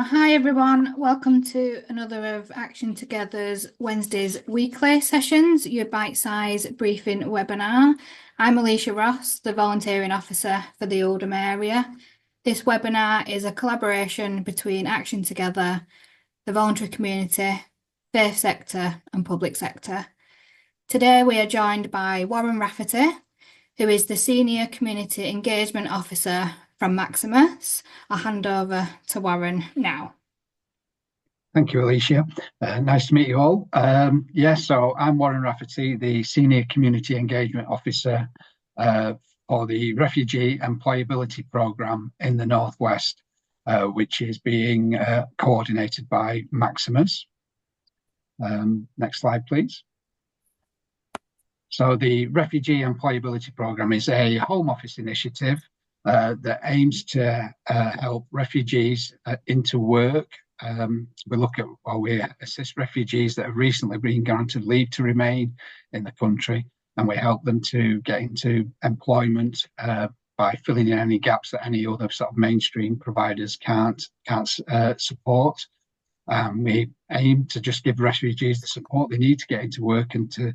Hi everyone, welcome to another of Action Together's Wednesdays weekly sessions, your bite-sized briefing webinar. I'm Alicia Ross, the volunteering officer for the Oldham area. This webinar is a collaboration between Action Together, the voluntary community, faith sector and public sector. Today we are joined by Warren Rafferty, who is the Senior Community Engagement Officer from Maximus. I'll hand over to now. Thank you, Alicia. Nice to meet you all. So I'm Warren Rafferty, the Senior Community Engagement Officer for the Refugee Employability Programme in the Northwest, which is being coordinated by Maximus. Next slide, please. So the Refugee Employability Programme is a Home Office initiative that aims to help refugees into work. We assist refugees that have recently been granted leave to remain in the country, and we help them to get into employment by filling in any gaps that any other sort of mainstream providers can't support. We aim to just give refugees the support they need to get into work and to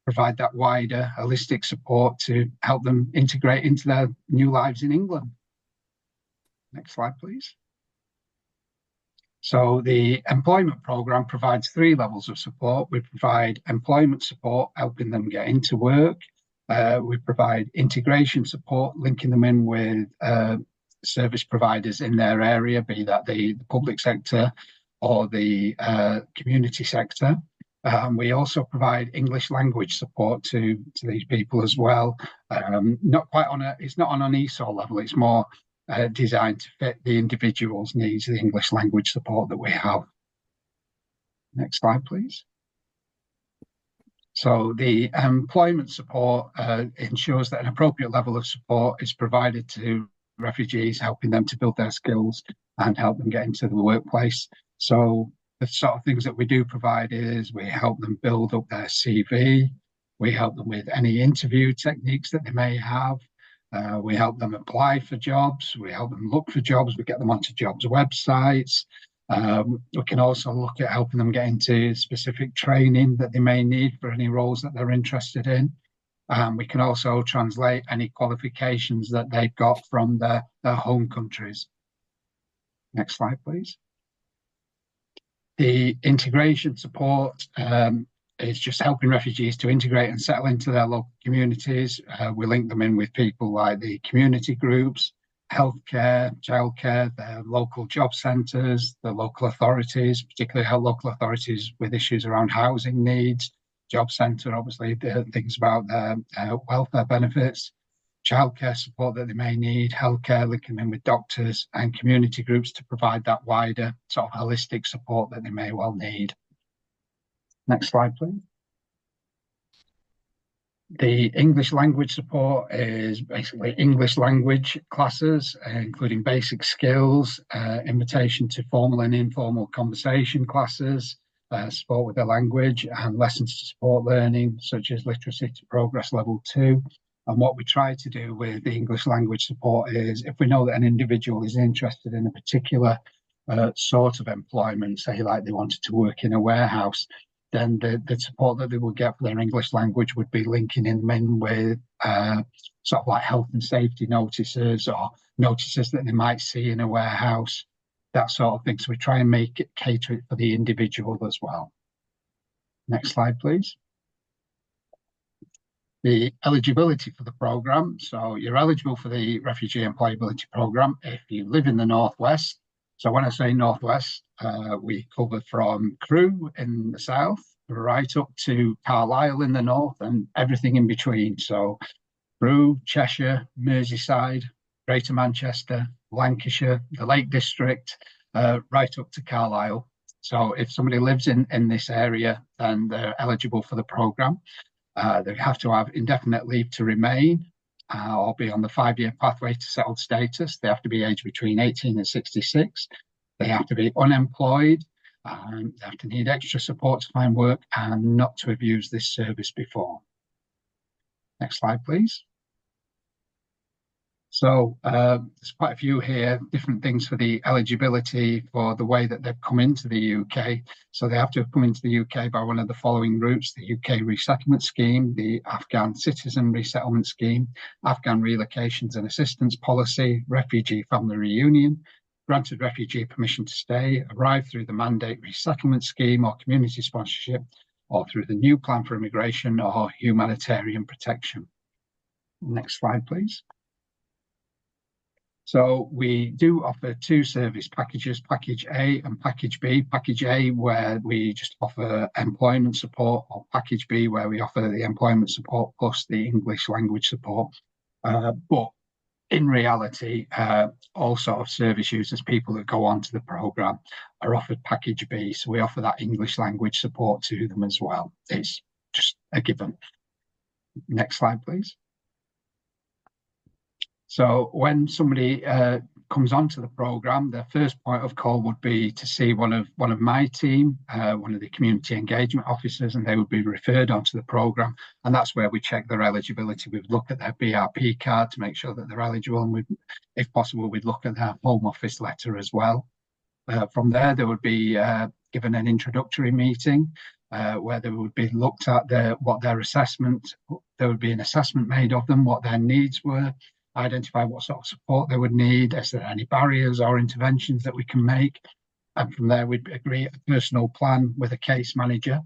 provide that wider holistic support to help them integrate into their new lives in England. Next slide, please. So the employment programme provides 3 levels of support. We provide employment support, helping them get into work. We provide integration support, linking them in with service providers in their area, be that the public sector or the community sector. We also provide English language support to these people as well. It's not on an ESOL level, it's more designed to fit the individual's needs, the English language support that we have. Next slide, please. So the employment support ensures that an appropriate level of support is provided to refugees, helping them to build their skills and help them get into the workplace. So the sort of things that we do provide is we help them build up their CV, we help them with any interview techniques that they may have, we help them apply for jobs, we help them look for jobs, we get them onto jobs websites. We can also look at helping them get into specific training that they may need for any roles that they're interested in. We can also translate any qualifications that they've got from their home countries. Next slide, please. The integration support is just helping refugees to integrate and settle into their local communities. We link them in with people like the community groups, healthcare, childcare, their local job centres, the local authorities, particularly our local authorities with issues around housing needs, job centre, obviously, the things about their welfare benefits, childcare support that they may need, healthcare, linking in with doctors and community groups to provide that wider sort of holistic support that they may well need. Next slide, please. The English language support is basically English language classes, including basic skills, invitation to formal and informal conversation classes, support with the language, and lessons to support learning, such as literacy to progress level 2. And what we try to do with the English language support is, if we know that an individual is interested in a particular sort of employment, say like they wanted to work in a warehouse, then the support that they will get for their English language would be linking in with sort of like health and safety notices or notices that they might see in a warehouse, that sort of thing. So we try and make it cater it for the individual as well. Next slide, please. The eligibility for the programme. So you're eligible for the Refugee Employability Programme if you live in the Northwest. So when I say Northwest, we cover from Crewe in the south, right up to Carlisle in the north and everything in between. So Crewe, Cheshire, Merseyside, Greater Manchester, Lancashire, the Lake District, right up to Carlisle. So if somebody lives in this area, then they're eligible for the programme. They have to have indefinite leave to remain or be on the 5-year pathway to settled status. They have to be aged between 18 and 66. They have to be unemployed. They have to need extra support to find work and not to have used this service before. Next slide, please. So there's quite a few here, different things for the eligibility for the way that they've come into the UK. So they have to have come into the UK by one of the following routes: the UK Resettlement Scheme, the Afghan Citizen Resettlement Scheme, Afghan Relocations and Assistance Policy, Refugee Family Reunion, granted refugee permission to stay, arrived through the Mandate Resettlement Scheme or community sponsorship, or through the new plan for immigration or humanitarian protection. Next slide, please. So we do offer two service packages, Package A and Package B. Package A, where we just offer employment support, or Package B, where we offer the employment support plus the English language support. But in reality, all sort of service users, people that go onto the programme, are offered Package B. So we offer that English language support to them as well. It's just a given. Next slide, please. So when somebody comes onto the programme, their first point of call would be to see one of my team, one of the community engagement officers, and they would be referred onto the programme. And that's where we check their eligibility. We'd look at their BRP card to make sure that they're eligible, and if possible, we'd look at their Home Office letter as well. From there, they would be given an introductory meeting where they would be looked at what their assessment. There would be an assessment made of them, what their needs were, identify what sort of support they would need, is there any barriers or interventions that we can make. And from there, we'd agree a personal plan with a case manager.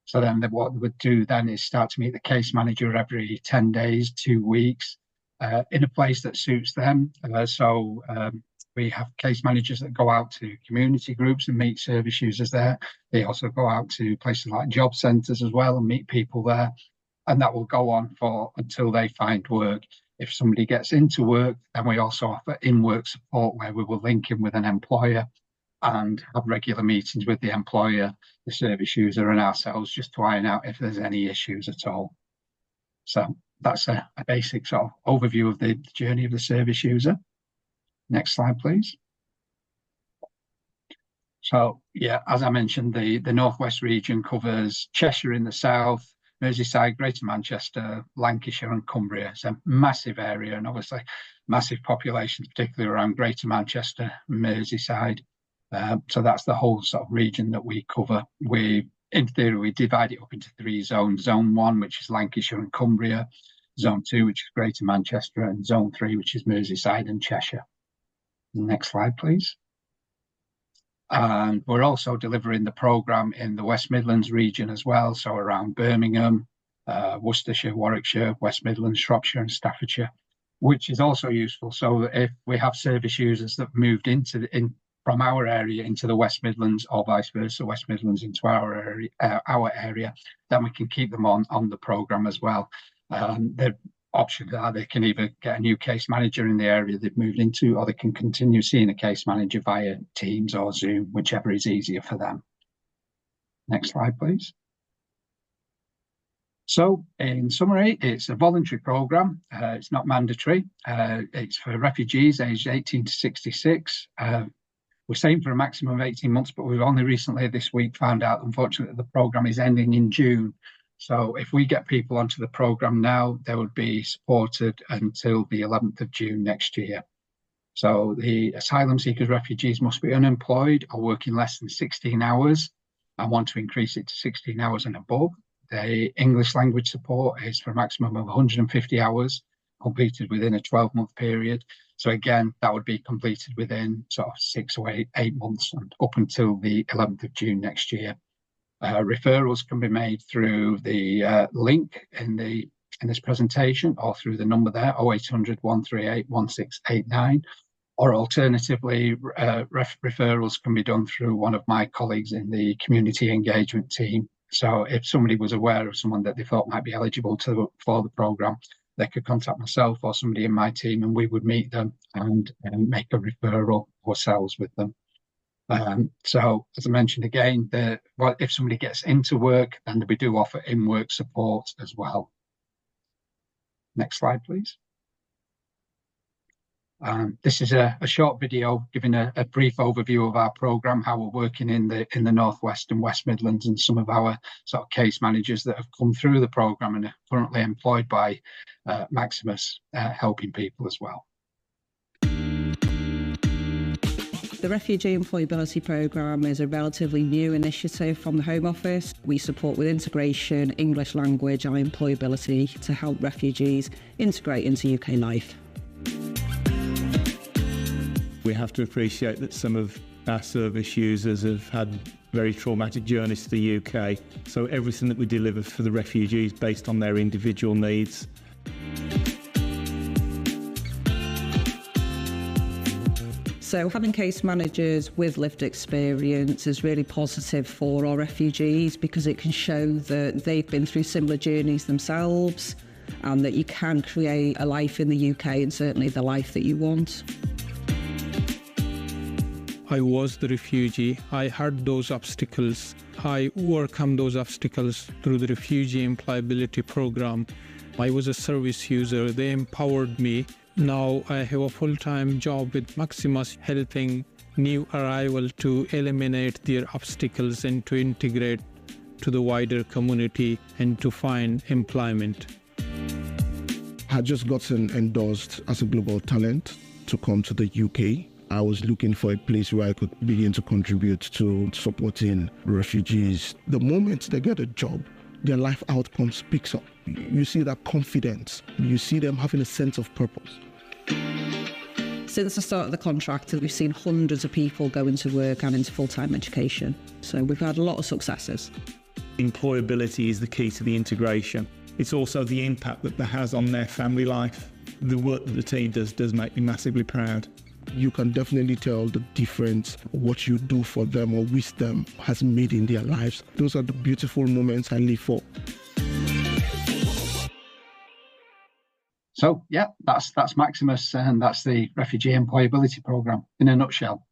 So then what they would do then is start to meet the case manager every 10 days, 2 weeks, in a place that suits them. We have case managers that go out to community groups and meet service users there. They also go out to places like job centres as well and meet people there. And that will go on until they find work. If somebody gets into work, then we also offer in-work support where we will link in with an employer and have regular meetings with the employer, the service user and ourselves, just to iron out if there's any issues at all. So that's a basic sort of overview of the journey of the service user. Next slide, please. So yeah, as I mentioned, the Northwest region covers Cheshire in the south, Merseyside, Greater Manchester, Lancashire and Cumbria. It's a massive area and obviously massive populations, particularly around Greater Manchester, Merseyside. So that's the whole sort of region that we cover. In theory, we divide it up into 3 zones. Zone 1, which is Lancashire and Cumbria. Zone 2, which is Greater Manchester. And Zone 3, which is Merseyside and Cheshire. Next slide, please. And we're also delivering the programme in the West Midlands region as well, so around Birmingham, Worcestershire, Warwickshire, West Midlands, Shropshire and Staffordshire, which is also useful. So if we have service users that moved from our area into the West Midlands, or vice versa, West Midlands into our area, then we can keep them on the programme as well. The options are they can either get a new case manager in the area they've moved into, or they can continue seeing a case manager via Teams or Zoom, whichever is easier for them. Next slide, please. So in summary, it's a voluntary programme. It's not mandatory. It's for refugees aged 18 to 66. We're saying for a maximum of 18 months, but we've only recently this week found out, unfortunately, that the programme is ending in June. So if we get people onto the programme now, they would be supported until the 11th of June next year. So the asylum seekers, refugees must be unemployed or working less than 16 hours and want to increase it to 16 hours and above. The English language support is for a maximum of 150 hours, completed within a 12-month period. So again, that would be completed within sort of 6 or 8 months and up until the 11th of June next year. Referrals can be made through the link in this presentation or through the number there, 0800 138 1689, or alternatively, referrals can be done through one of my colleagues in the community engagement team. So if somebody was aware of someone that they thought might be eligible for the programme, they could contact myself or somebody in my team and we would meet them and make a referral ourselves with them. So as I mentioned again, if somebody gets into work, then we do offer in-work support as well. Next slide, please. This is a short video giving a brief overview of our programme, how we're working in the Northwest and West Midlands, and some of our sort of case managers that have come through the programme and are currently employed by Maximus, helping people as well. The Refugee Employability Programme is a relatively new initiative from the Home Office. We support with integration, English language and employability to help refugees integrate into UK life. We have to appreciate that some of our service users have had very traumatic journeys to the UK, so everything that we deliver for the refugees is based on their individual needs. So having case managers with lived experience is really positive for our refugees because it can show that they've been through similar journeys themselves and that you can create a life in the UK and certainly the life that you want. I was the refugee. I had those obstacles. I overcome those obstacles through the Refugee Employability Programme. I was a service user. They empowered me. Now I have a full-time job with Maximus, helping new arrivals to eliminate their obstacles and to integrate to the wider community and to find employment. I had just gotten endorsed as a global talent to come to the UK. I was looking for a place where I could begin to contribute to supporting refugees. The moment they get a job, their life outcomes picks up. You see that confidence. You see them having a sense of purpose. Since the start of the contract, we've seen hundreds of people go into work and into full-time education. So we've had a lot of successes. Employability is the key to the integration. It's also the impact that that has on their family life. The work that the team does make me massively proud. You can definitely tell the difference what you do for them or with them has made in their lives. Those are the beautiful moments I live for. So yeah, that's Maximus, and that's the Refugee Employability Programme in a nutshell.